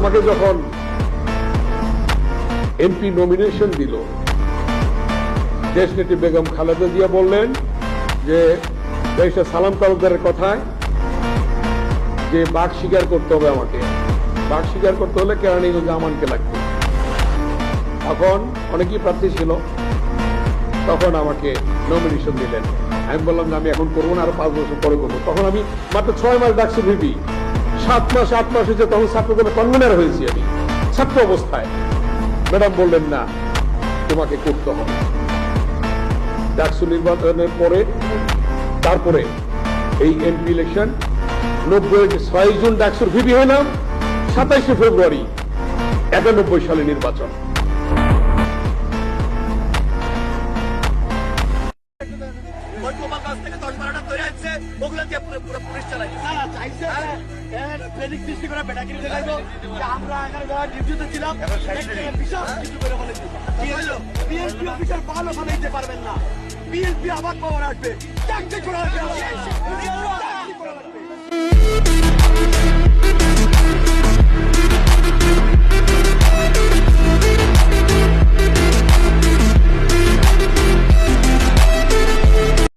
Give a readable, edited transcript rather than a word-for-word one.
আমাকে যখন MP nomination দিল, দেশনেত্রী বেগম খালেদা জিয়া বললেন যে ব্যারিস্টার সালাম তালুকদারের কথায় যে বাক স্বীকার করতে হবে, আমাকে বাক স্বীকার করতে হলে কেরানীগঞ্জে আমানকে লাগবে। তখন অনেকেই প্রার্থী ছিল, তখন আমাকে নমিনেশন দিলেন। আমি বললাম যে আমি এখন করবো না, আরো 5 বছর পরে করবো। তখন আমি মাত্র 6 মাস ডাকছি ভিপি, 7 মাস 8 মাস হয়েছে, তখন ছাত্রদের কনভেনার হয়েছি আমি ছাত্র অবস্থায়। ম্যাডাম বললেন না, তোমাকে করতে হবে। ডাকসু নির্বাচনের পরে তারপরে এই এমপি ইলেকশন 6 জুন ডাকসুর ভিপি হইলাম, 27 ফেব্রুয়ারি 91 সালে নির্বাচন। আমরা ডিউটিতে ছিলাম, বিশাল কিছু করে বলেছি বিএনপি অফিসার ভালো বানাইতে পারবেন না, বিএনপি আবার পাওয়ার আসবে।